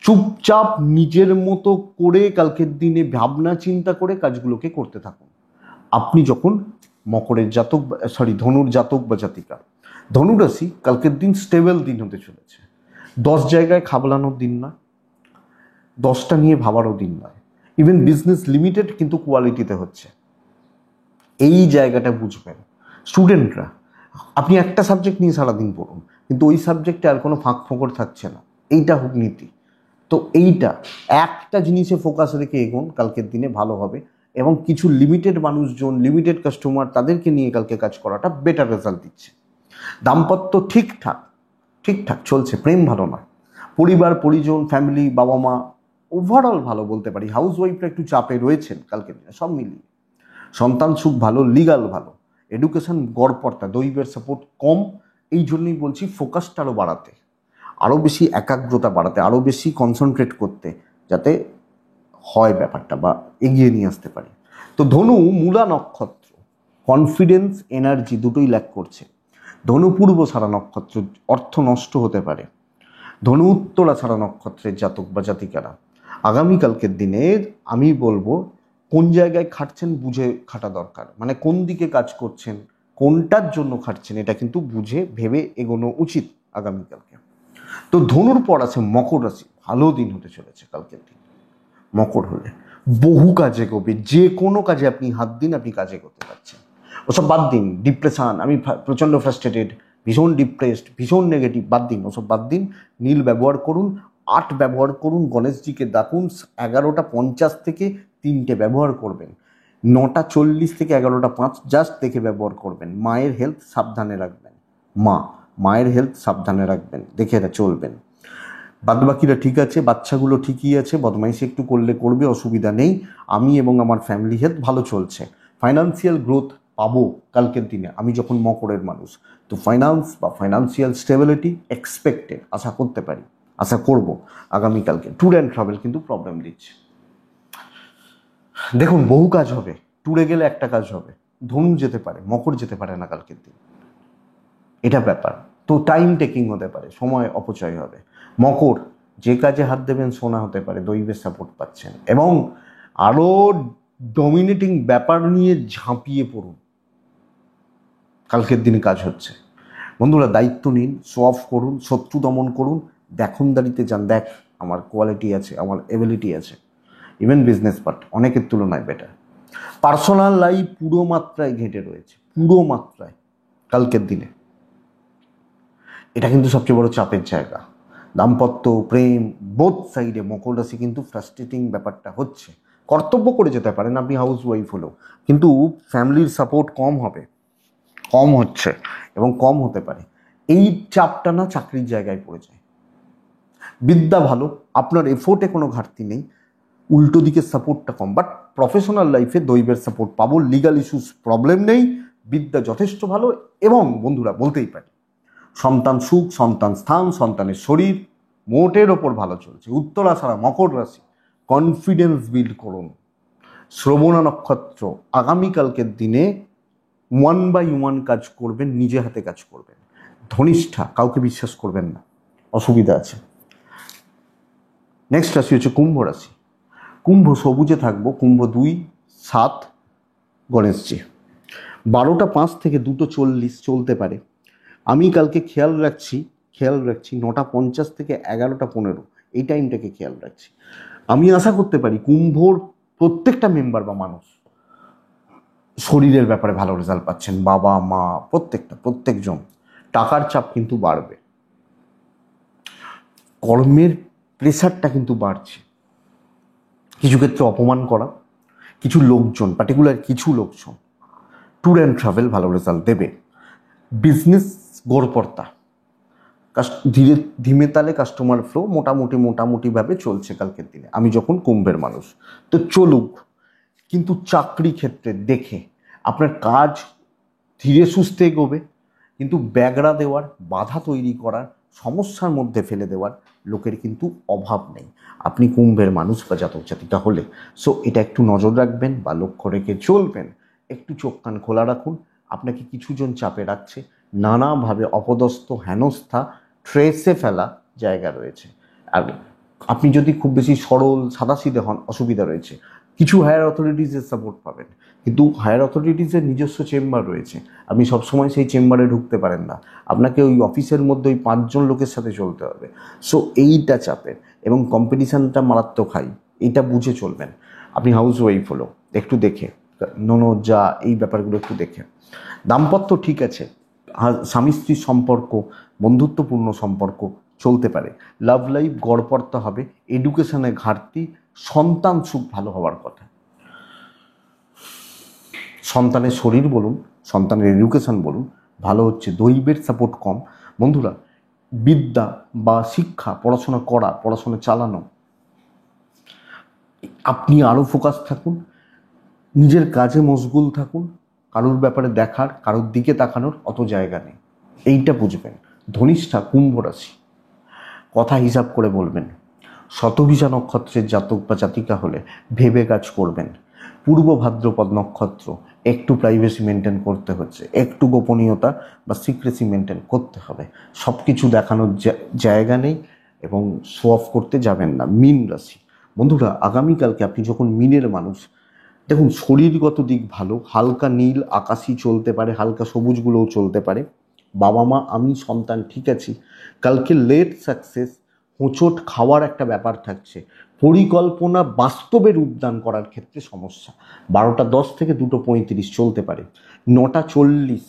চুপচাপ নিজের মতো করে কালকের দিনে ভাবনা চিন্তা করে কাজগুলোকে করতে থাকুন। আপনি যখন মকরের জাতক, ধনুর জাতক বা জাতিকা, ধনুরাশি কালকের দিন স্টেবল দিন হতে চলেছে। 10 জায়গায় খাবলানোর দিন নয়, 10টা নিয়ে ভাবারও দিন নয়। ইভেন বিজনেস লিমিটেড কিন্তু কোয়ালিটিতে হচ্ছে, এই জায়গাটা বুঝবেন। স্টুডেন্টরা, আপনি একটা সাবজেক্ট নিয়ে সারাদিন পড়ুন, কিন্তু ওই সাবজেক্টে আর কোনো ফাঁক ফোকর থাকছে না, এইটা হোক নীতি। তো এইটা একটা জিনিসে ফোকাস রেখে এগোন, কালকের দিনে ভালো হবে। এবং কিছু লিমিটেড মানুষজন, লিমিটেড কাস্টমার, তাদেরকে নিয়ে কালকে কাজ করাটা বেটার রেজাল্ট দিচ্ছে। দাম্পত্য ঠিকঠাক ঠিকঠাক চলছে, প্রেম ভালো নয়। পরিবার পরিজন, ফ্যামিলি, বাবা মা ওভারঅল ভালো বলতে পারি। হাউস ওয়াইফরা একটু চাপে রয়েছেন কালকের দিনে, সব মিলিয়ে। সন্তান সুখ ভালো, লিগাল ভালো, এডুকেশন গড়পড়তা, দৈবের সাপোর্ট কম। এই জন্যই বলছি ফোকাসটা আরও বাড়াতে, আরও বেশি একাগ্রতা বাড়াতে, আরও বেশি কনসেন্ট্রেট করতে, যাতে হয় ব্যাপারটা বা এগিয়ে নিয়ে আসতে পারি। তো ধনু মূলা নক্ষত্র, কনফিডেন্স এনার্জি দুটোই ল্যাক করছে। ধনু পূর্ব ছাড়া নক্ষত্র, অর্থ নষ্ট হতে পারে। ধনু উত্তরা ছাড়া নক্ষত্রের জাতক বা জাতিকারা আগামীকালকের দিনের আমি বলবো কোন জায়গায় খাটছেন বুঝে খাটা দরকার। মানে কোন দিকে কাজ করছেন, কোনটার জন্য খাটছেন, এটা কিন্তু বুঝে ভেবে এগোনো উচিত আগামীকালকে। তো ধনুর পর আছে মকর রাশি, ভালো দিন হতে চলেছে কালকের দিন। মকর হলে বহু কাজে এগোবে, যে কোনো কাজে আপনি হাত দিন, আপনি কাজে করতে পারছেন। ওসব বাদ দিন, ডিপ্রেশন, আমি প্রচণ্ড ফ্রাস্ট্রেটেড, ভীষণ ডিপ্রেসড, ভীষণ নেগেটিভ, বাদ দিন, ওসব বাদ দিন। নীল ব্যবহার করুন, 8 ব্যবহার করুন, গণেশজিকে ডাকুন। 11টা 50 থেকে 3টে ব্যবহার করবেন। 9টা 40 থেকে 11টা 5 জাস্ট দেখে ব্যবহার করবেন। মায়ের হেলথ সাবধানে রাখবেন, মায়ের হেলথ সাবধানে রাখবেন, দেখে চলবেন। বাদবাকিরা ঠিক আছে, বাচ্চাগুলো ঠিকই আছে, বদমাইশি একটু করলে করবে, অসুবিধা নেই। আমি এবং আমার ফ্যামিলি হেলথ ভালো চলছে। ফাইন্যান্সিয়াল গ্রোথ পাবো কালকের দিনে, আমি যখন মকরের মানুষ। তো ফাইন্যান্স বা ফাইন্যান্সিয়াল স্টেবিলিটি এক্সপেক্টেড, আশা করতে পারি, আশা করব আগামীকালকে। ট্যুর অ্যান্ড ট্রাভেল কিন্তু প্রবলেম দিচ্ছে। দেখুন বহু কাজ হবে, ট্যুরে গেলে একটা কাজ হবে, ধনু যেতে পারে, মকর যেতে পারে না কালকের দিন, এটা ব্যাপার। তো টাইম টেকিং হতে পারে, সময় অপচয় হবে। মকর, যে কাজে হাত দেবেন সোনা হতে পারে, দৈবের সাপোর্ট পাচ্ছেন। এবং আরও ডমিনেটিং ব্যাপার নিয়ে ঝাঁপিয়ে পড়ুন, কালকের দিনে কাজ হচ্ছে। বন্ধুরা দায়িত্ব নিন, শো অফ করুন, শত্রু দমন করুন, দেখনদারিতে যান, দেখ আমার কোয়ালিটি আছে, আমার এবিলিটি আছে। ইভেন বিজনেস পার্ট অনেকের তুলনায় বেটার। পার্সোনাল লাইফ পুরো মাত্রায় ঘেঁটে রয়েছে, পুরো মাত্রায় কালকের দিনে। এটা কিন্তু সবচেয়ে বড় চাপের জায়গা। দাম্পত্য, প্রেম, বোথ সাইডে মকর রাশি কিন্তু ফ্রাস্ট্রেটিং ব্যাপারটা হচ্ছে। কর্তব্য করে যেতে পারেন আপনি হাউস ওয়াইফ হলেও, কিন্তু ফ্যামিলির সাপোর্ট কম হবে, কম হচ্ছে এবং কম হতে পারে। এই চাপটা না চাকরির জায়গায় পড়ে যায়। বিদ্যা ভালো, আপনার এফোর্টে কোনো ঘাটতি নেই, উল্টো দিকের সাপোর্টটা কম, বাট প্রফেশনাল লাইফে দৈবের সাপোর্ট পাবো, লিগাল ইস্যুস প্রবলেম নেই, বিদ্যা যথেষ্ট ভালো। এবং বন্ধুরা বলতেই পারি সন্তান সুখ, সন্তান স্থান, সন্তানের শরীর মোটের ওপর ভালো চলছে। উত্তরা ছাড়া মকর রাশি, কনফিডেন্স বিল্ড করুন। শ্রবণা নক্ষত্র, আগামীকালকের দিনে 1/1 কাজ করবেন, নিজে হাতে কাজ করবেন। ধনিষ্ঠা, কাউকে বিশ্বাস করবেন না, অসুবিধা আছে। নেক্সট রাশি হচ্ছে কুম্ভ রাশি। কুম্ভ সবুজে থাকবো, কুম্ভ 2-7 গণেশজি। 12টা 5 থেকে 2টো 40 চলতে পারে। আমি কালকে খেয়াল রাখছি 9টা 50 থেকে 11টা 15, এই টাইমটাকে খেয়াল রাখছি। আমি আশা করতে পারি কুম্ভর প্রত্যেকটা মেম্বার বা মানুষ শরীরের ব্যাপারে ভালো রেজাল্ট পাচ্ছেন, বাবা মা প্রত্যেকজন। টাকার চাপ কিন্তু বাড়বে, কর্মের প্রেশারটা কিন্তু বাড়ছে, কিছু ক্ষেত্রে অপমান করা, কিছু লোকজন, পার্টিকুলার কিছু লোকজন। ট্যুর অ্যান্ড ট্রাভেল ভালো রেজাল্ট দেবে। বিজনেস গড়পড়তা, ধীরে ধীমে তালে কাস্টমার ফ্লো মোটামুটিভাবে চলছে কালকের দিনে। আমি যখন কুম্ভের মানুষ, তো চলুক, কিন্তু চাকরি ক্ষেত্রে দেখে আপনার কাজ ধীরে সুস্থে এগোবে, কিন্তু ব্যাগড়া দেওয়ার, বাধা তৈরি করার, সমস্যার মধ্যে ফেলে দেওয়ার লোকের কিন্তু অভাব নেই আপনি কুম্ভের মানুষ বা জাতক জাতিকা হলে। সো এটা একটু নজর রাখবেন বা লক্ষ্য রেখে চলবেন। একটু চোখ কান খোলা রাখুন। আপনাকে কিছুজন চাপে রাখছে, নানাভাবে অপদস্থ, হেনস্থা, ট্রেসে ফেলা জায়গা রয়েছে। আর আপনি যদি খুব বেশি সরল সাদাসিধে হন, অসুবিধা রয়েছে। কিছু হায়ার অথরিটিসের সাপোর্ট পাবেন, কিন্তু হায়ার অথরিটিসের নিজস্ব চেম্বার রয়েছে, আপনি সবসময় সেই চেম্বারে ঢুকতে পারেন না। আপনাকে ওই অফিসের মধ্যে ওই 5জন লোকের সাথে চলতে হবে। সো এইটা চাপের, এবং কম্পিটিশানটা মারাত্মক হাই, এইটা বুঝে চলবেন। আপনি হাউস ওয়াইফ হলো, একটু দেখে, ননদ যা, এই ব্যাপারগুলো একটু দেখে। দাম্পত্য ঠিক আছে, স্বামী স্ত্রীর সম্পর্ক, বন্ধুত্বপূর্ণ সম্পর্ক চলতে পারে। লাভ লাইফ গড়পড়তা হবে, এডুকেশনে ঘাটতি, সন্তান সুখ ভালো হওয়ার কথা। সন্তানের শরীর বলুন, সন্তানের এডুকেশন বলুন ভালো হচ্ছে, দৈবের সাপোর্ট কম। বন্ধুরা, বিদ্যা বা শিক্ষা, পড়াশোনা করা, পড়াশোনা চালানো, আপনি আরও ফোকাস থাকুন, নিজের কাজে মশগুল থাকুন। কারোর ব্যাপারে দেখার, কারোর দিকে তাকানোর অত জায়গা নেই, এইটা বুঝবেন। ধনিষ্ঠা, কুম্ভ রাশি, কথা হিসাব করে বলবেন। শতভিষা নক্ষত্রের জাতক বা জাতিকা হলে ভেবে কাজ করবেন। পূর্ব ভাদ্রপদ নক্ষত্র, একটু প্রাইভেসি মেনটেন করতে হচ্ছে, একটু গোপনীয়তা বা সিক্রেসি মেনটেন করতে হবে। সব কিছু দেখানোর জায়গা নেই, এবং শো অফ করতে যাবেন না। মীন রাশি, বন্ধুরা আগামীকালকে আপনি যখন মীনের মানুষ, দেখুন শরীরগত দিক ভালো, হালকা নীল আকাশি চলতে পারে, হালকা সবুজগুলোও চলতে পারে। বাবা মা, আমি, সন্তান ঠিক আছি। কালকে লেট সাকসেস, হোঁচট খাওয়ার একটা ব্যাপার থাকছে। পরিকল্পনা বাস্তবে রূপদান করার ক্ষেত্রে সমস্যা। 12টা 10 থেকে 2টো 35 চলতে পারে। 9টা 40,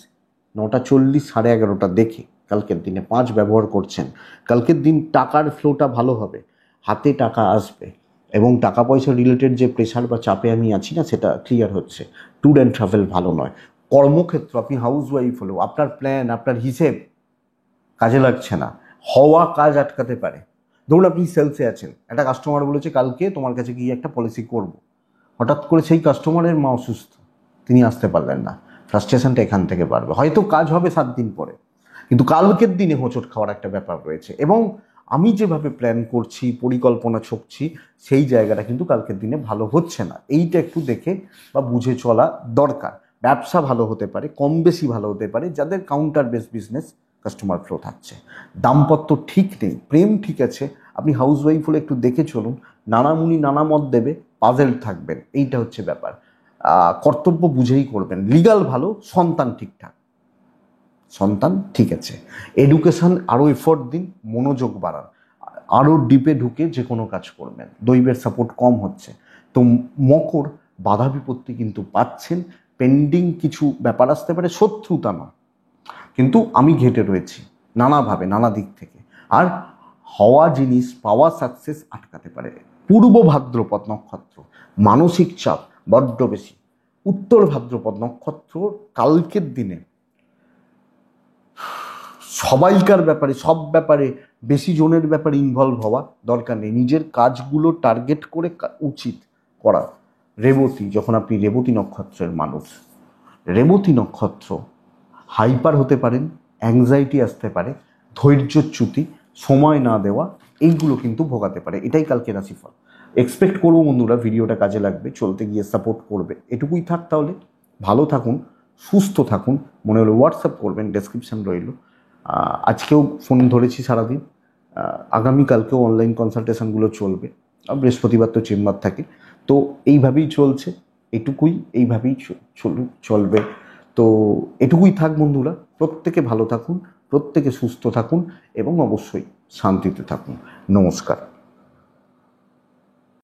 9টা 40, 11:30 দেখে কালকের দিনে 5 ব্যবহার করছেন। কালকের দিন টাকার ফ্লোটা ভালো হবে, হাতে টাকা আসবে, এবং টাকা পয়সা রিলেটেড যে প্রেশার বা চাপে আমি আছি না, সেটা ক্লিয়ার হচ্ছে। ট্যুর অ্যান্ড ট্রাভেল ভালো নয়। কর্মক্ষেত্র, আপনি হাউস ওয়াইফ হলেও আপনার প্ল্যান, আপনার হিসেব কাজে লাগছে না, হওয়া কাজ আটকাতে পারে। ধরুন আপনি সেলসে আছেন, একটা কাস্টমার বলেছে কালকে তোমার কাছে গিয়ে একটা পলিসি করব, হঠাৎ করে সেই কাস্টমারের মা অসুস্থ, তিনি আসতে পারলেন না, ফ্রাস্ট্রেশনটা এখান থেকে বাড়বে। হয়তো কাজ হবে 7 দিন পরে, কিন্তু কালকের দিনে হোঁচট খাওয়ার একটা ব্যাপার রয়েছে। এবং আমি যেভাবে প্ল্যান করছি, পরিকল্পনা ছকছি, সেই জায়গাটা কিন্তু কালকের দিনে ভালো হচ্ছে না। এইটা একটু দেখে বা বুঝে চলা দরকার। ব্যবসা ভালো হতে পারে, কম বেশি ভালো হতে পারে, যাদের counter base business, customer flow থাকছে। দাম্পত্য ঠিক নেই, প্রেম ঠিক আছে। আপনি হাউস ওয়াইফ হলে একটু দেখে চলুন, নানামুনি নানা মত দেবে, পাজেল থাকবেন, এইটা হচ্ছে ব্যাপার। কর্তব্য বুঝেই করবেন। লিগাল ভালো, সন্তান ঠিকঠাক, সন্তান ঠিক আছে। এডুকেশন আরও এফোর্ট দিন, মনোযোগ বাড়ান, আরও ডিপে ঢুকে যে কোনো কাজ করবেন। দৈবের সাপোর্ট কম হচ্ছে। তো মকর, বাধা বিপত্তি কিন্তু পাচ্ছেন, পেন্ডিং কিছু ব্যাপার আসতে পারে, শত্রুতা নয়, কিন্তু আমি ঘেটে রয়েছি নানাভাবে, নানা দিক থেকে। আর হওয়া জিনিস, পাওয়া সাকসেস আটকাতে পারে। পূর্ব ভাদ্রপদ নক্ষত্র, মানসিক চাপ বড্ড বেশি। উত্তর ভাদ্রপদ নক্ষত্র, কালকের দিনে সবাইকার ব্যাপারে, সব ব্যাপারে, বেশি জনের ব্যাপারে ইনভলভ হওয়া দরকার নেই। নিজের কাজগুলো টার্গেট করে উচিত করা। রেবতী, যখন আপনি রেবতী নক্ষত্রের মানুষ, রেবতী নক্ষত্র, হাইপার হতে পারেন, অ্যাংজাইটি আসতে পারে, ধৈর্যচ্যুতি, সময় না দেওয়া, এইগুলো কিন্তু ভোগাতে পারে। এটাই কালকে রাশিফল। এক্সপেক্ট করবো বন্ধুরা ভিডিওটা কাজে লাগবে, চলতে গিয়ে সাপোর্ট করবে। এটুকুই থাক তাহলে। ভালো থাকুন, সুস্থ থাকুন। মনে হলো হোয়াটসঅ্যাপ করবেন, ডেসক্রিপশান রইল। আজকেও ফোন ধরেছি সারাদিন, আগামীকালকেও অনলাইন কনসালটেশনগুলো চলবে। বৃহস্পতিবার তো চেম্বার থাকে। তো এইভাবেই চলছে, এটুকুই, এইভাবেই চলবে। তো এটুকুই থাক বন্ধুরা। প্রত্যেকে ভালো থাকুন, প্রত্যেকে সুস্থ থাকুন, এবং অবশ্যই শান্তিতে থাকুন। নমস্কার।